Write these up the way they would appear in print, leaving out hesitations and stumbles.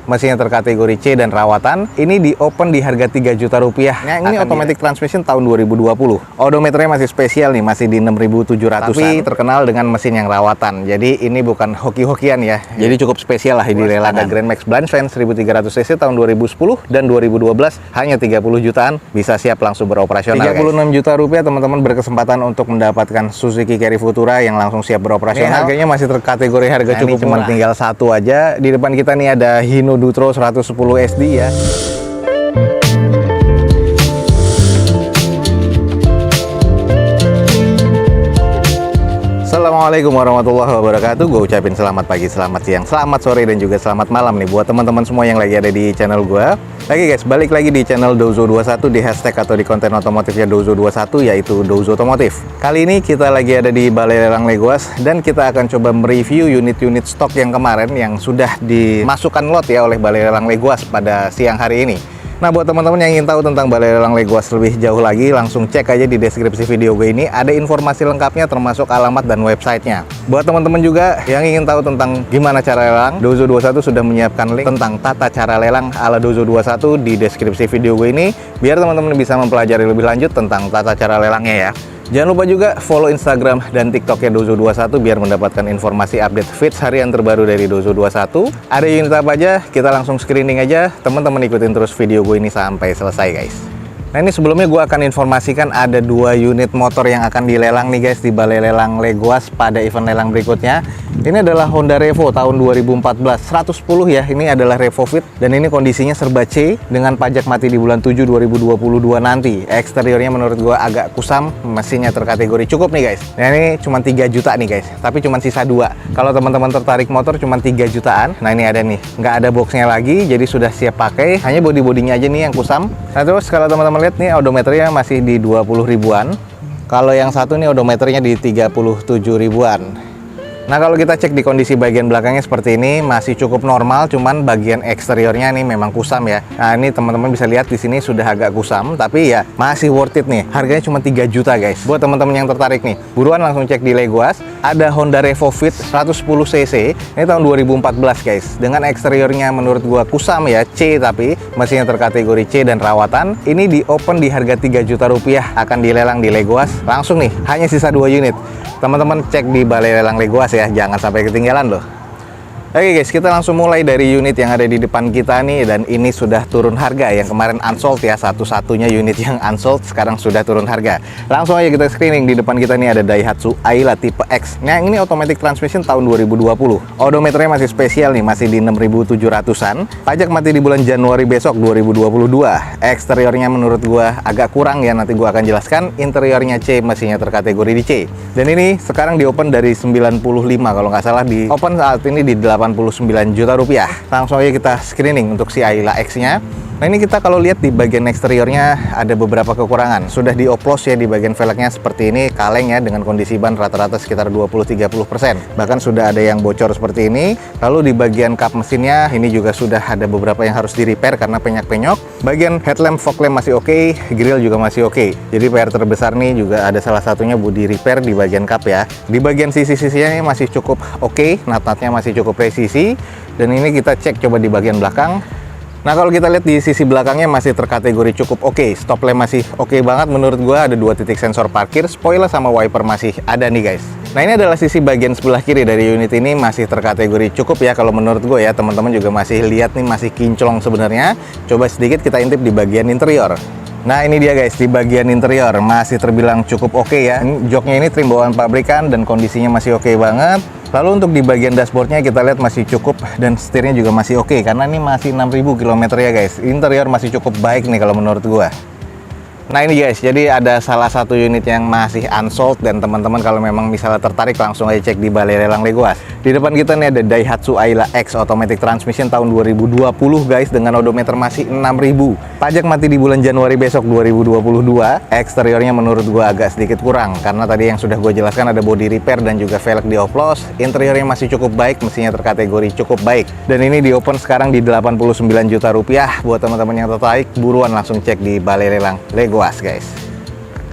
mesinnya terkategori C dan rawatan. Ini di open di harga 3 juta rupiah. Nah, ini automatic transmission tahun 2020. Odometernya masih spesial nih, masih di 6.700-an. Tapi terkenal dengan mesin yang rawatan. Jadi ini bukan hoki-hokian ya. Jadi cukup spesial lah di lelang. Ada Grand Max Blind Fan 1300 cc tahun 2010 dan 2012 hanya 30 jutaan, bisa siap langsung beroperasional. 36 juta rupiah teman-teman berkesempatan untuk mendapatkan Suzuki Carry Futura yang langsung siap beroperasional. Ini harganya masih terkategori harga cukup murah. Tinggal satu aja. Di depan kita nih ada Hino Dutro 110 SD ya. Assalamualaikum warahmatullahi wabarakatuh. Gue ucapin selamat pagi, selamat siang, selamat sore, dan juga selamat malam nih buat teman-teman semua yang lagi ada di channel gue. Oke guys, balik lagi di channel Dozo21 di hashtag atau di konten otomotifnya Dozo21, yaitu Dozo Otomotif. Kali ini kita lagi ada di Balai Lelang Legoas dan kita akan coba mereview unit-unit stok yang kemarin yang sudah dimasukkan lot ya oleh Balai Lelang Legoas pada siang hari ini. Nah, buat teman-teman yang ingin tahu tentang Balai Lelang Legoas lebih jauh lagi, langsung cek aja di deskripsi video gue ini, ada informasi lengkapnya termasuk alamat dan websitenya. Buat teman-teman juga yang ingin tahu tentang gimana cara lelang, Dozo21 sudah menyiapkan link tentang tata cara lelang ala Dozo21 di deskripsi video gue ini, biar teman-teman bisa mempelajari lebih lanjut tentang tata cara lelangnya ya. Jangan lupa juga follow Instagram dan TikToknya Dozo21 biar mendapatkan informasi update feeds harian terbaru dari Dozo21. Ada unit apa aja, kita langsung screening aja. Teman-teman ikutin terus video gue ini sampai selesai guys. Nah, ini sebelumnya gue akan informasikan ada 2 unit motor yang akan dilelang nih guys di Balai Lelang Legoas pada event lelang berikutnya. Ini adalah Honda Revo tahun 2014, 110 ya. Ini adalah Revo Fit dan ini kondisinya serba C dengan pajak mati di bulan 7 2022 nanti. Eksteriornya menurut gue agak kusam, mesinnya terkategori cukup nih guys. Nah, ini cuma 3 juta nih guys, tapi cuma sisa 2. Kalau teman-teman tertarik motor cuma 3 jutaan. Nah, ini ada nih, nggak ada boxnya lagi, jadi sudah siap pakai. Hanya body-bodinya aja nih yang kusam. Nah, terus kalau teman-teman lihat nih, odometernya masih di 20 ribuan. Kalau yang satu nih odometernya di 37 ribuan. Nah, kalau kita cek di kondisi bagian belakangnya seperti ini, masih cukup normal, cuman bagian eksteriornya nih memang kusam ya. Nah, ini teman-teman bisa lihat di sini sudah agak kusam, tapi ya masih worth it nih. Harganya cuma 3 juta guys. Buat teman-teman yang tertarik nih, buruan langsung cek di Legoas. Ada Honda Revo Fit 110 cc. Ini tahun 2014 guys. Dengan eksteriornya menurut gua kusam ya, C, tapi mesinnya terkategori C dan rawatan. Ini di open di harga 3 juta rupiah, akan dilelang di Legoas. Langsung nih, hanya sisa 2 unit. Teman-teman cek di Balai Lelang Legoas ya, jangan sampai ketinggalan loh. Oke guys, kita langsung mulai dari unit yang ada di depan kita nih, dan ini sudah turun harga. Yang kemarin unsold ya, satu-satunya unit yang unsold sekarang sudah turun harga. Langsung aja kita screening. Di depan kita nih ada Daihatsu Ayla tipe X. Nah, ini automatic transmission tahun 2020. Odometernya masih spesial nih, masih di 6.700-an. Pajak mati di bulan Januari besok 2022. Eksteriornya menurut gua agak kurang ya, nanti gua akan jelaskan. Interiornya C, mesinnya terkategori di C. Dan ini sekarang di open dari 95 kalau nggak salah, di open saat ini di 89 juta rupiah. Langsung aja kita screening untuk si Ayla X-nya. Nah, ini kita kalau lihat di bagian eksteriornya ada beberapa kekurangan. Sudah dioplos ya di bagian velgnya seperti ini, kaleng ya, dengan kondisi ban rata-rata sekitar 20-30%. Bahkan sudah ada yang bocor seperti ini. Lalu di bagian kap mesinnya ini juga sudah ada beberapa yang harus di repair karena penyok-penyok. Bagian headlamp, fog lamp masih oke, grill juga masih oke. Jadi PR terbesar nih juga ada salah satunya body repair di bagian kap ya. Di bagian sisi-sisinya ini masih cukup oke, nat-natnya masih cukup presisi. Dan ini kita cek coba di bagian belakang. Nah, kalau kita lihat di sisi belakangnya masih terkategori cukup oke. Stop lamp masih oke banget menurut gua, ada 2 titik sensor parkir, spoiler sama wiper masih ada nih guys. Nah, ini adalah sisi bagian sebelah kiri dari unit ini, masih terkategori cukup ya kalau menurut gue ya. Teman-teman juga masih lihat nih, masih kinclong sebenarnya. Coba sedikit kita intip di bagian interior. Nah, ini dia guys, di bagian interior masih terbilang cukup oke ya. Joknya ini trim bawaan pabrikan dan kondisinya masih oke banget. Lalu untuk di bagian dashboardnya kita lihat masih cukup dan setirnya juga masih oke karena ini masih 6.000 km ya guys. Interior masih cukup baik nih kalau menurut gua. Nah, ini guys, jadi ada salah satu unit yang masih unsold, dan teman-teman kalau memang misalnya tertarik langsung aja cek di Balai Lelang Legoas. Di depan kita nih ada Daihatsu Ayla X automatic transmission tahun 2020 guys, dengan odometer masih 6.000. Pajak mati di bulan Januari besok 2022. Eksteriornya menurut gua agak sedikit kurang karena tadi yang sudah gue jelaskan ada body repair dan juga velg dioplos. Interiornya masih cukup baik, mesinnya terkategori cukup baik. Dan ini di open sekarang di 89 juta rupiah. Buat teman-teman yang tertarik, buruan langsung cek di Balai Lelang Legoas guys.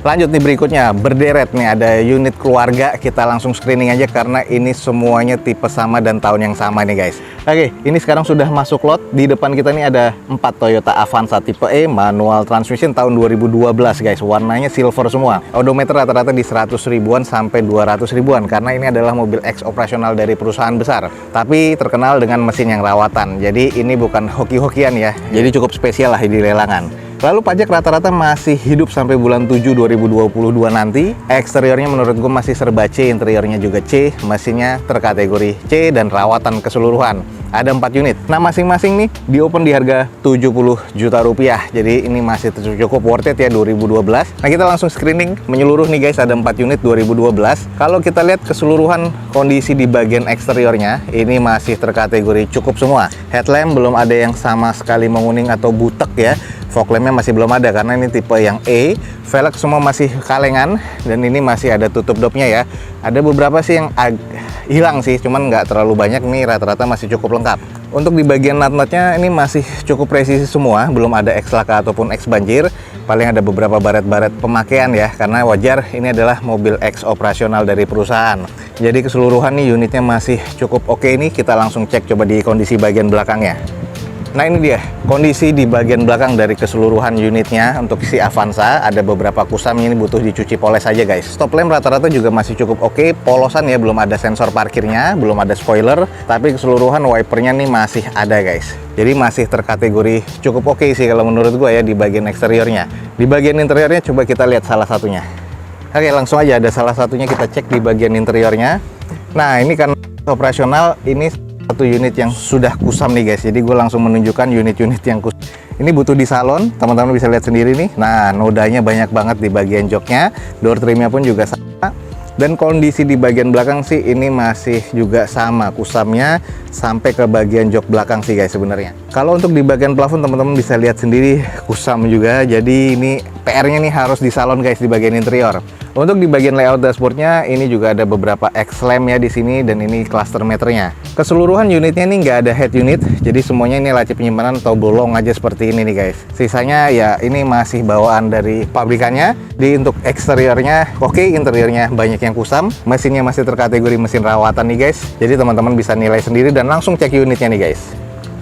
Lanjut nih berikutnya, berderet nih ada unit keluarga, kita langsung screening aja karena ini semuanya tipe sama dan tahun yang sama nih guys. Oke, ini sekarang sudah masuk lot. Di depan kita nih ada 4 Toyota Avanza tipe E manual transmission tahun 2012 guys. Warnanya silver semua. Odometer rata-rata di 100 ribuan sampai 200 ribuan karena ini adalah mobil X operasional dari perusahaan besar. Tapi terkenal dengan mesin yang rawatan. Jadi ini bukan hoki-hokian ya. Jadi cukup spesial lah di lelangan. Lalu pajak rata-rata masih hidup sampai bulan 7 2022 nanti. Eksteriornya menurut gue masih serba C, interiornya juga C, mesinnya terkategori C dan rawatan keseluruhan. Ada 4 unit. Nah, masing-masing nih di open di harga 70 juta rupiah. Jadi ini masih cukup worth it ya 2012. Nah, kita langsung screening menyeluruh nih guys, ada 4 unit 2012. Kalau kita lihat keseluruhan kondisi di bagian eksteriornya, ini masih terkategori cukup semua. Headlamp belum ada yang sama sekali menguning atau butek ya. Fog lampnya masih belum ada karena ini tipe yang E. Velg semua masih kalengan dan ini masih ada tutup dopnya ya. Ada beberapa sih yang hilang sih, cuman nggak terlalu banyak nih, rata-rata masih cukup lengkap. Untuk di bagian nut-nutnya ini masih cukup presisi semua, belum ada X laka ataupun X banjir. Paling ada beberapa baret-baret pemakaian ya, karena wajar ini adalah mobil X operasional dari perusahaan. Jadi keseluruhan nih unitnya masih cukup oke nih, kita langsung cek coba di kondisi bagian belakangnya. Nah ini dia kondisi di bagian belakang dari keseluruhan unitnya. Untuk si Avanza ada beberapa kusamnya, ini butuh dicuci poles aja guys. Stop lamp rata-rata juga masih cukup oke, polosan ya, belum ada sensor parkirnya, belum ada spoiler, tapi keseluruhan wipernya nih masih ada guys. Jadi masih terkategori cukup oke sih kalau menurut gue ya di bagian eksteriornya. Di bagian interiornya coba kita lihat salah satunya. Oke, langsung aja ada salah satunya, kita cek di bagian interiornya. Nah ini kan operasional, ini satu unit yang sudah kusam nih guys. Jadi gue langsung menunjukkan unit-unit yang kusam. Ini butuh di salon, teman-teman bisa lihat sendiri nih. Nah, nodanya banyak banget di bagian joknya, door trimnya pun juga sama. Dan kondisi di bagian belakang sih ini masih juga sama kusamnya sampai ke bagian jok belakang sih guys sebenarnya. Kalau untuk di bagian plafon teman-teman bisa lihat sendiri kusam juga. Jadi ini PR-nya nih harus di salon guys di bagian interior. Untuk di bagian layout dashboardnya ini juga ada beberapa X-lamp ya di sini dan ini cluster meternya. Keseluruhan unitnya ini nggak ada head unit, jadi semuanya ini laci penyimpanan atau bolong aja seperti ini nih guys. Sisanya ya ini masih bawaan dari pabrikannya. Di untuk eksteriornya oke, interiornya banyak yang kusam, mesinnya masih terkategori mesin rawatan nih guys. Jadi teman-teman bisa nilai sendiri dan langsung cek unitnya nih guys.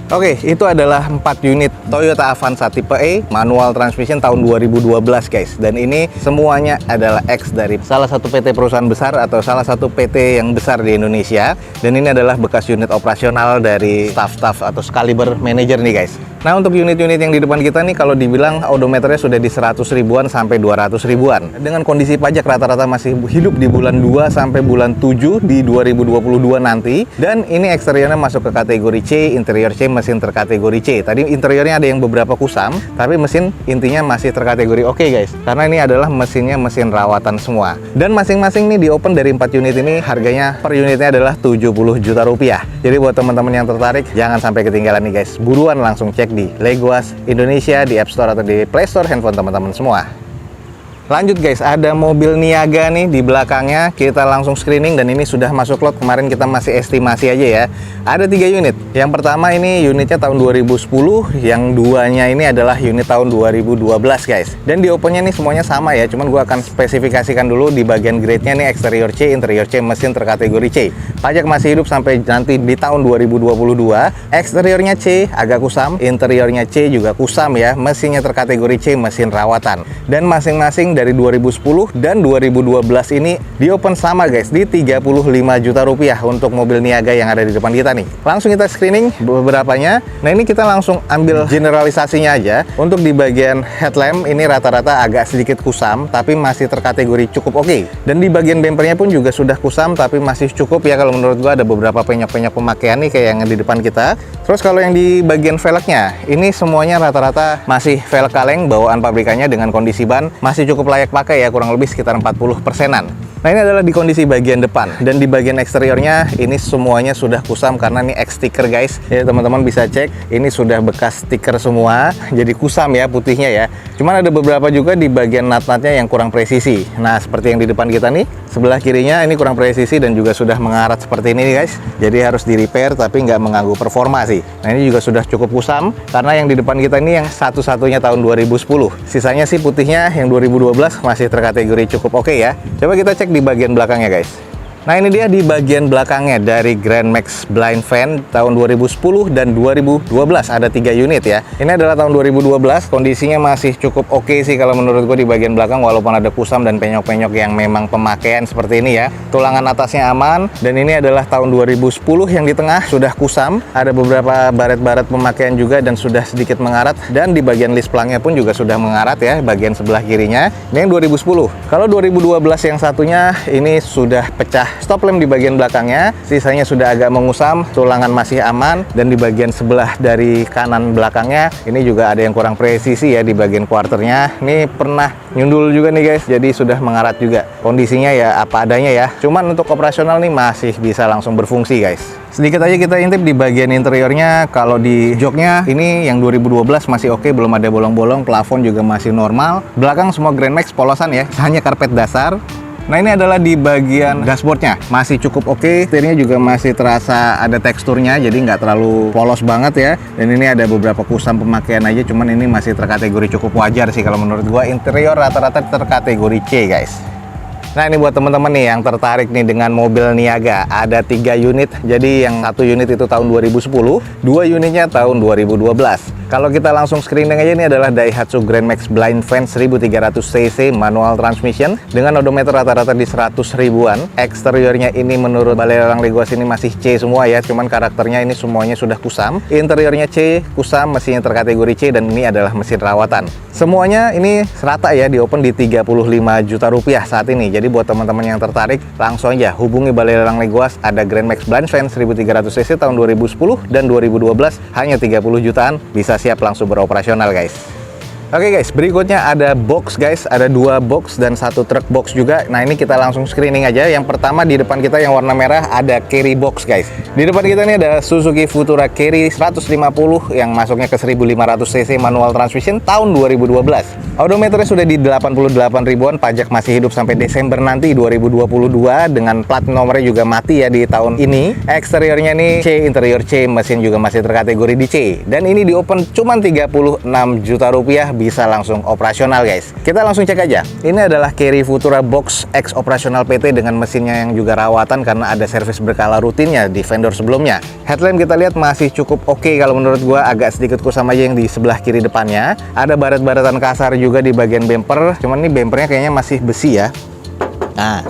Oke, itu adalah 4 unit Toyota Avanza tipe E manual transmission tahun 2012 guys. Dan ini semuanya adalah X dari salah satu PT perusahaan besar atau salah satu PT yang besar di Indonesia. Dan ini adalah bekas unit operasional dari staff-staff atau Caliber manager nih guys. Nah untuk unit-unit yang di depan kita nih, kalau dibilang odometernya sudah di 100 ribuan sampai 200 ribuan. Dengan kondisi pajak rata-rata masih hidup di bulan 2 sampai bulan 7 di 2022 nanti. Dan ini eksteriornya masuk ke kategori C, interior C, mesin terkategori C. Tadi interiornya ada yang beberapa kusam, tapi mesin intinya masih terkategori oke guys. Karena ini adalah mesinnya mesin rawatan semua. Dan masing-masing nih di open dari 4 unit ini harganya per unitnya adalah 70 juta rupiah. Jadi buat teman-teman yang tertarik jangan sampai ketinggalan nih guys. Buruan langsung cek di Leguas Indonesia di App Store atau di Play Store handphone teman-teman semua. Lanjut guys, ada mobil Niaga nih di belakangnya. Kita langsung screening dan ini sudah masuk lot. Kemarin kita masih estimasi aja ya. Ada 3 unit. Yang pertama ini unitnya tahun 2010, yang duanya ini adalah unit tahun 2012 guys. Dan di opennya nih semuanya sama ya, cuman gua akan spesifikasikan dulu di bagian grade-nya nih eksterior C, interior C, mesin terkategori C. Pajak masih hidup sampai nanti di tahun 2022. Eksteriornya C agak kusam, interiornya C juga kusam ya. Mesinnya terkategori C, mesin rawatan. Dan masing-masing dari 2010 dan 2012 ini di open sama guys, di 35 juta rupiah untuk mobil Niaga yang ada di depan kita nih. Langsung kita screening beberapanya. Nah ini kita langsung ambil generalisasinya aja. Untuk di bagian headlamp ini rata-rata agak sedikit kusam tapi masih terkategori cukup oke. Dan di bagian bumpernya pun juga sudah kusam tapi masih cukup ya, kalau menurut gua ada beberapa penyok-penyok pemakaian nih kayak yang di depan kita. Terus kalau yang di bagian velgnya ini semuanya rata-rata masih velg kaleng bawaan pabrikannya dengan kondisi ban masih cukup layak pakai ya, kurang lebih sekitar 40%-an. Nah ini adalah di kondisi bagian depan. Dan di bagian eksteriornya ini semuanya sudah kusam karena ini X stiker guys. Ya teman-teman bisa cek, ini sudah bekas stiker semua, jadi kusam ya putihnya ya. Cuman ada beberapa juga di bagian nut-nutnya yang kurang presisi. Nah seperti yang di depan kita nih, sebelah kirinya ini kurang presisi dan juga sudah mengarat seperti ini guys. Jadi harus di repair tapi nggak mengganggu performa sih. Nah ini juga sudah cukup kusam karena yang di depan kita ini yang satu-satunya tahun 2010. Sisanya sih putihnya yang 2012 masih terkategori cukup oke ya. Coba kita cek di bagian belakangnya guys. Nah ini dia di bagian belakangnya dari Grand Max Blind Fan tahun 2010 dan 2012, ada 3 unit ya. Ini adalah tahun 2012, kondisinya masih cukup oke sih kalau menurut gue di bagian belakang, walaupun ada kusam dan penyok-penyok yang memang pemakaian seperti ini ya. Tulangan atasnya aman, dan ini adalah tahun 2010 yang di tengah sudah kusam, ada beberapa baret-baret pemakaian juga dan sudah sedikit mengarat, dan di bagian list plangnya pun juga sudah mengarat ya, bagian sebelah kirinya. Ini yang 2010. Kalau 2012 yang satunya ini sudah pecah stop lamp di bagian belakangnya, sisanya sudah agak mengusam, tulangan masih aman, dan di bagian sebelah dari kanan belakangnya ini juga ada yang kurang presisi ya di bagian quarternya. Ini pernah nyundul juga nih guys, jadi sudah mengarat juga. Kondisinya ya apa adanya ya, cuman untuk operasional nih masih bisa langsung berfungsi guys. Sedikit aja kita intip di bagian interiornya. Kalau di joknya ini yang 2012 masih oke, belum ada bolong-bolong, plafon juga masih normal. Belakang semua Grand Max polosan ya, hanya karpet dasar. Nah ini adalah di bagian dashboardnya, masih cukup oke, setirnya juga masih terasa ada teksturnya, jadi nggak terlalu polos banget ya. Dan ini ada beberapa kusam pemakaian aja, cuman ini masih terkategori cukup wajar sih kalau menurut gua. Interior rata-rata terkategori C guys. Nah ini buat teman-teman nih yang tertarik nih dengan mobil Niaga, ada 3 unit. Jadi yang satu unit itu tahun 2010, 2 unitnya tahun 2012. Kalau kita langsung screening aja, ini adalah Daihatsu Grand Max Blind Fan 1300 cc manual transmission dengan odometer rata-rata di 100 ribuan. Eksteriornya ini menurut Balai Lelang Legoas ini masih C semua ya, cuman karakternya ini semuanya sudah kusam. Interiornya C, kusam, mesinnya terkategori C, dan ini adalah mesin rawatan. Semuanya ini serata ya, di open di 35 juta rupiah saat ini. Jadi buat teman-teman yang tertarik, langsung aja hubungi Balai Lelang Legoas. Ada Grand Max Blind Fan 1300 cc tahun 2010 dan 2012, hanya 30 jutaan, bisa siap langsung beroperasional guys. Oke guys, berikutnya ada box guys, ada 2 box dan 1 truk box juga. Nah ini kita langsung screening aja. Yang pertama di depan kita yang warna merah ada carry box guys. Di depan kita ini ada Suzuki Futura Carry 150 yang masuknya ke 1500 cc manual transmission tahun 2012. Odometernya sudah di 88 ribuan, pajak masih hidup sampai Desember nanti 2022, dengan plat nomornya juga mati ya di tahun ini. Eksteriornya nih C, interior C, mesin juga masih terkategori di C. Dan ini di open cuman 36 juta rupiah, bisa langsung operasional guys. Kita langsung cek aja. Ini adalah Carry Futura Box X operasional PT dengan mesinnya yang juga rawatan karena ada servis berkala rutinnya di vendor sebelumnya. Headlamp kita lihat masih cukup oke kalau menurut gua, agak sedikit kusam aja yang di sebelah kiri depannya. Ada baret-baretan kasar juga di bagian bumper, cuman ini bumpernya kayaknya masih besi ya. Nah,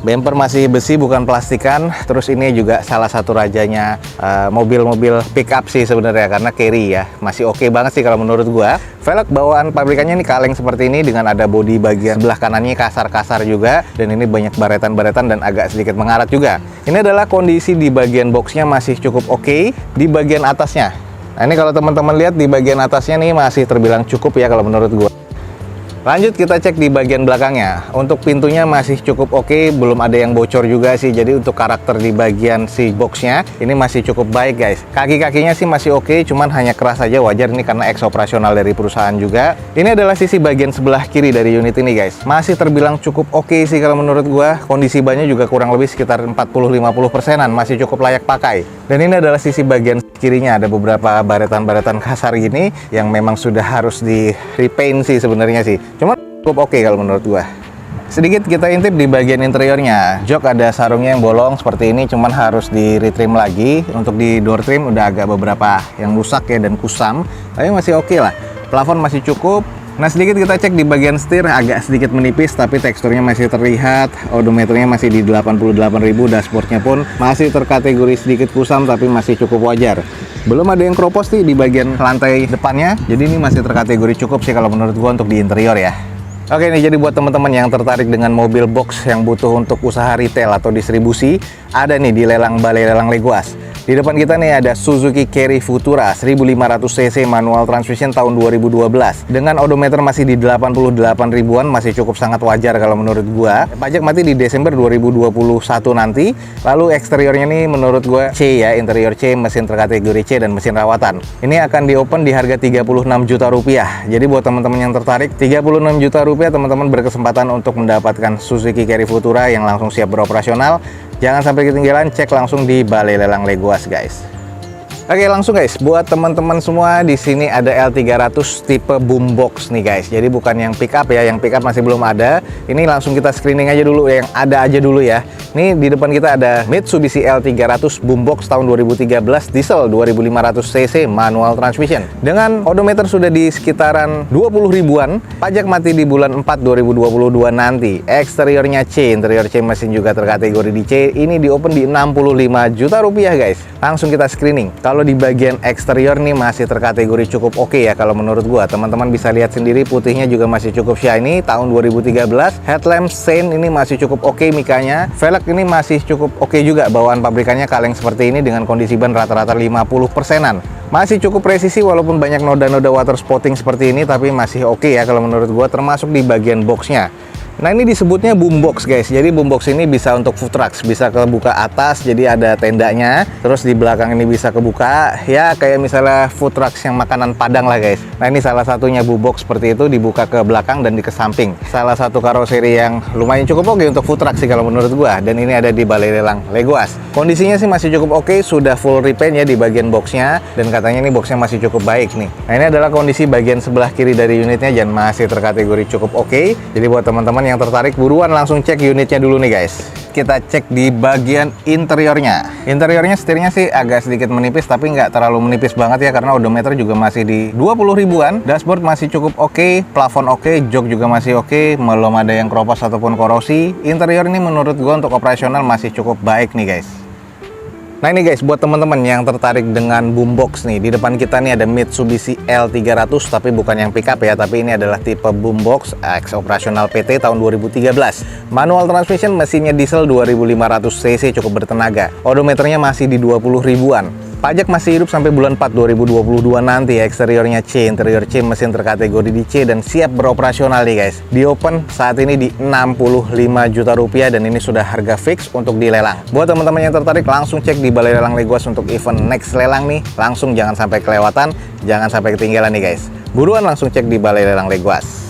bumper masih besi bukan plastikan. Terus ini juga salah satu rajanya mobil-mobil pick up sih sebenarnya, karena carry ya. Masih oke banget sih kalau menurut gua. Velg bawaan pabrikannya ini kaleng seperti ini dengan ada bodi bagian sebelah kanannya kasar-kasar juga, dan ini banyak baretan-baretan dan agak sedikit mengarat juga. Ini adalah kondisi di bagian boxnya masih cukup oke. Di bagian atasnya, nah ini kalau teman-teman lihat di bagian atasnya nih masih terbilang cukup ya kalau menurut gua. Lanjut kita cek di bagian belakangnya. Untuk pintunya masih cukup oke, belum ada yang bocor juga sih. Jadi untuk karakter di bagian si boxnya ini masih cukup baik guys. Kaki-kakinya sih masih oke, cuman hanya keras aja, wajar ini karena ex operasional dari perusahaan juga. Ini adalah sisi bagian sebelah kiri dari unit ini guys. Masih terbilang cukup oke sih kalau menurut gua. Kondisi bannya juga kurang lebih sekitar 40-50%an, masih cukup layak pakai. Dan ini adalah sisi bagian kirinya, ada beberapa baretan-baretan kasar gini yang memang sudah harus di repaint sih sebenarnya sih. Cuma cukup oke kalau menurut gua. Sedikit kita intip di bagian interiornya. Jok ada sarungnya yang bolong seperti ini, cuman harus di retrim lagi. Untuk di door trim udah agak beberapa yang rusak ya dan kusam, tapi masih oke lah. Plafon masih cukup. Nah sedikit kita cek di bagian setir, agak sedikit menipis tapi teksturnya masih terlihat. Odometernya masih di 88.000, dashboardnya pun masih terkategori sedikit kusam tapi masih cukup wajar. Belum ada yang kropos nih di bagian lantai depannya, jadi ini masih terkategori cukup sih kalau menurut gua untuk di interior ya. Oke nih, jadi buat teman-teman yang tertarik dengan mobil box yang butuh untuk usaha retail atau distribusi, ada nih di lelang Balai Lelang Legoas. Di depan kita nih ada Suzuki Carry Futura 1500cc manual transmission tahun 2012. Dengan odometer masih di 88 ribuan, masih cukup sangat wajar kalau menurut gua. Pajak mati di Desember 2021 nanti. Lalu eksteriornya nih menurut gua C ya, interior C, mesin terkategori C dan mesin rawatan. Ini akan di-open di harga 36 juta rupiah. Jadi buat teman-teman yang tertarik, 36 juta rupiah teman-teman berkesempatan untuk mendapatkan Suzuki Carry Futura yang langsung siap beroperasional. Jangan sampai ketinggalan, cek langsung di Balai Lelang Legoas guys. Oke, langsung guys, buat teman-teman semua, di sini ada L300 tipe boombox nih guys. Jadi bukan yang pick up ya, yang pick up masih belum ada. Ini langsung kita screening aja dulu, yang ada aja dulu ya. Ini di depan kita ada Mitsubishi L300 boombox tahun 2013 diesel 2500cc manual transmission. Dengan odometer sudah di sekitaran 20 ribuan, pajak mati di bulan 4 2022 nanti. Eksteriornya C, interior C, mesin juga terkategori di C. Ini di open di 65 juta rupiah guys. Langsung kita screening. Kalau di bagian eksterior nih masih terkategori cukup oke ya kalau menurut gua. Teman-teman bisa lihat sendiri, putihnya juga masih cukup shiny tahun 2013. Headlamp Saint ini masih cukup oke mikanya. Velg ini masih cukup oke juga, bawaan pabrikannya kaleng seperti ini dengan kondisi ban rata-rata 50%-an. Masih cukup presisi walaupun banyak noda-noda water spotting seperti ini, tapi masih oke ya kalau menurut gua, termasuk di bagian boxnya. Nah, ini disebutnya boombox guys. Jadi boombox ini bisa untuk food trucks, bisa kebuka atas, jadi ada tendanya. Terus di belakang ini bisa kebuka, ya kayak misalnya food trucks yang makanan Padang lah guys. Nah, ini salah satunya boombox seperti itu, dibuka ke belakang dan di ke samping. Salah satu karoseri yang lumayan cukup oke untuk food truck sih kalau menurut gua. Dan ini ada di Balai Lelang Legoas. Kondisinya sih masih cukup oke, sudah full repaint ya di bagian boxnya. Dan katanya ini boxnya masih cukup baik nih. Nah, ini adalah kondisi bagian sebelah kiri dari unitnya dan masih terkategori cukup oke. Jadi buat teman-teman yang tertarik, buruan langsung cek unitnya dulu nih guys. Kita cek di bagian interiornya. Interiornya setirnya sih agak sedikit menipis, tapi nggak terlalu menipis banget ya, karena odometer juga masih di 20 ribuan. Dashboard masih cukup oke, plafon oke, jok juga masih oke, belum ada yang keropos ataupun korosi. Interior ini menurut gua untuk operasional masih cukup baik nih guys. Nah ini guys, buat teman-teman yang tertarik dengan boombox nih, di depan kita nih ada Mitsubishi L300, tapi bukan yang pickup ya, tapi ini adalah tipe boombox ex operasional PT tahun 2013. Manual transmission, mesinnya diesel 2500cc, cukup bertenaga. Odometernya masih di 20 ribuan. Pajak masih hidup sampai bulan 4 2022 nanti. Eksteriornya C, interior C, mesin terkategori di C dan siap beroperasional nih guys. Di open saat ini di 65 juta rupiah dan ini sudah harga fix untuk dilelang. Buat teman-teman yang tertarik, langsung cek di Balai Lelang Legoas untuk event next lelang nih. Langsung jangan sampai kelewatan, jangan sampai ketinggalan nih guys. Buruan langsung cek di Balai Lelang Legoas.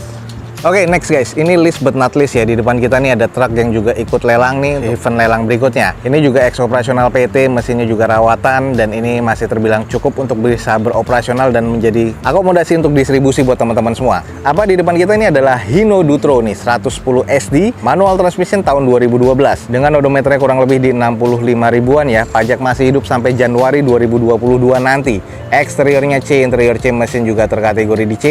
Oke, next guys, ini list but not least ya. Di depan kita nih ada truk yang juga ikut lelang nih, event lelang berikutnya. Ini juga ex operasional PT, mesinnya juga rawatan, dan ini masih terbilang cukup untuk bisa beroperasional dan menjadi akomodasi untuk distribusi buat teman-teman semua. Apa di depan kita ini adalah Hino Dutro nih, 110 SD, manual transmission tahun 2012. Dengan odometernya kurang lebih di 65 ribuan ya. Pajak masih hidup sampai Januari 2022 nanti. Eksteriornya C, interior C, mesin juga terkategori di C,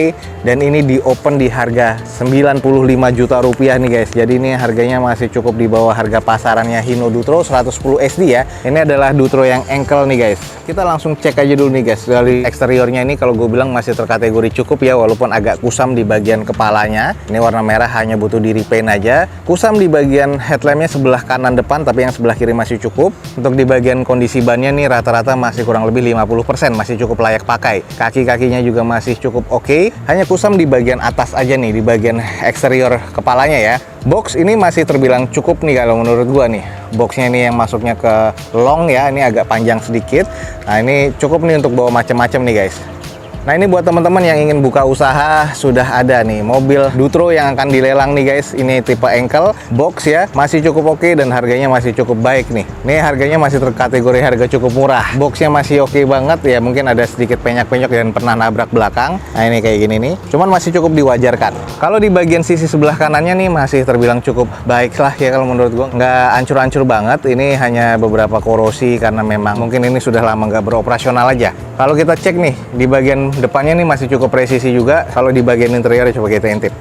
dan ini di open di harga 95 juta rupiah nih guys. Jadi ini harganya masih cukup di bawah harga pasarannya Hino Dutro 110 SD ya. Ini adalah Dutro yang ankle nih guys. Kita langsung cek aja dulu nih guys. Dari eksteriornya ini kalau gue bilang masih terkategori cukup ya, walaupun agak kusam di bagian kepalanya. Ini warna merah, hanya butuh di repaint aja. Kusam di bagian headlampnya sebelah kanan depan, tapi yang sebelah kiri masih cukup. Untuk di bagian kondisi bannya nih rata-rata masih kurang lebih 50%, masih cukup layak pakai. Kaki-kakinya juga masih cukup oke. Hanya kusam di bagian atas aja nih, di bagian eksterior kepalanya ya. Box ini masih terbilang cukup nih kalau menurut gua nih. Boxnya ini yang masuknya ke long ya, ini agak panjang sedikit. Nah ini cukup nih untuk bawa macam-macam nih guys. Nah ini buat teman-teman yang ingin buka usaha, sudah ada nih mobil Dutro yang akan dilelang nih guys. Ini tipe ankle box ya, masih cukup oke dan harganya masih cukup baik nih. Ini harganya masih terkategori harga cukup murah. Boxnya masih oke banget ya, mungkin ada sedikit penyok-penyok dan pernah nabrak belakang. Nah ini kayak gini nih, cuman masih cukup diwajarkan. Kalau di bagian sisi sebelah kanannya nih masih terbilang cukup baik lah ya kalau menurut gua. Nggak ancur-ancur banget, ini hanya beberapa korosi karena memang mungkin ini sudah lama nggak beroperasional aja. Kalau kita cek nih di bagian depannya nih masih cukup presisi juga. Kalau di bagian interior coba kita intip.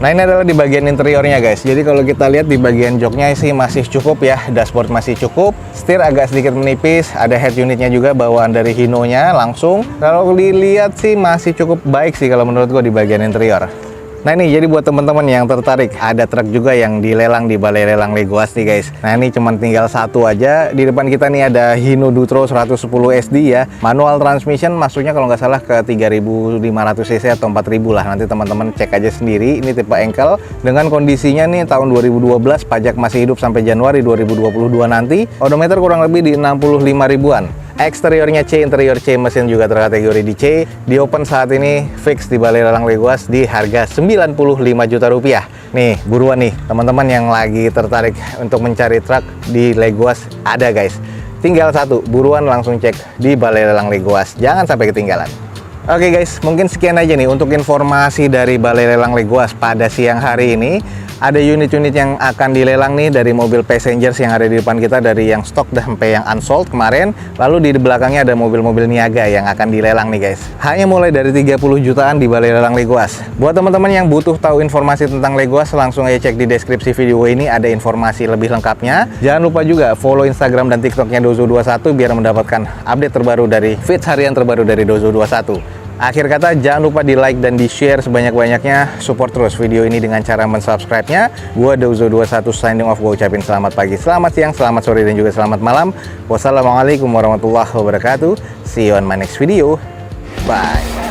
Nah ini adalah di bagian interiornya guys. Jadi kalau kita lihat di bagian joknya sih masih cukup ya. Dashboard masih cukup. Setir agak sedikit menipis. Ada head unitnya juga bawaan dari Hino-nya langsung. Kalau dilihat sih masih cukup baik sih kalau menurut gua di bagian interior. Nah ini jadi buat teman-teman yang tertarik, ada truk juga yang dilelang di balai lelang Legoas nih guys. Nah ini cuman tinggal satu aja. Di depan kita nih ada Hino Dutro 110 SD ya, manual transmission, masuknya kalau nggak salah ke 3.500 cc atau 4.000 lah. Nanti teman-teman cek aja sendiri. Ini tipe engkel dengan kondisinya nih tahun 2012, pajak masih hidup sampai Januari 2022 nanti. Odometer kurang lebih di 65 ribuan. Eksteriornya C, interior C, mesin juga terkategori di C. Di open saat ini fix di balai lelang Legoas di harga 95 juta rupiah. Nih, buruan nih teman-teman yang lagi tertarik untuk mencari truk di Legoas, ada guys. Tinggal satu, buruan langsung cek di balai lelang Legoas. Jangan sampai ketinggalan. Oke guys, mungkin sekian aja nih untuk informasi dari balai lelang Legoas pada siang hari ini. Ada unit-unit yang akan dilelang nih dari mobil passengers yang ada di depan kita, dari yang stok sampai yang unsold kemarin. Lalu di belakangnya ada mobil-mobil niaga yang akan dilelang nih guys. Hanya mulai dari 30 jutaan di balai lelang Legoas. Buat teman-teman yang butuh tahu informasi tentang Legoas, langsung aja cek di deskripsi video ini, ada informasi lebih lengkapnya. Jangan lupa juga follow Instagram dan TikToknya Dozo21 biar mendapatkan update terbaru dari feeds harian terbaru dari Dozo21. Akhir kata, jangan lupa di like dan di share sebanyak-banyaknya. Support terus video ini dengan cara mensubscribe-nya. Gua Dozo21 signing off. Gua ucapin selamat pagi, selamat siang, selamat sore, dan juga selamat malam. Wassalamualaikum warahmatullahi wabarakatuh. See you on my next video. Bye.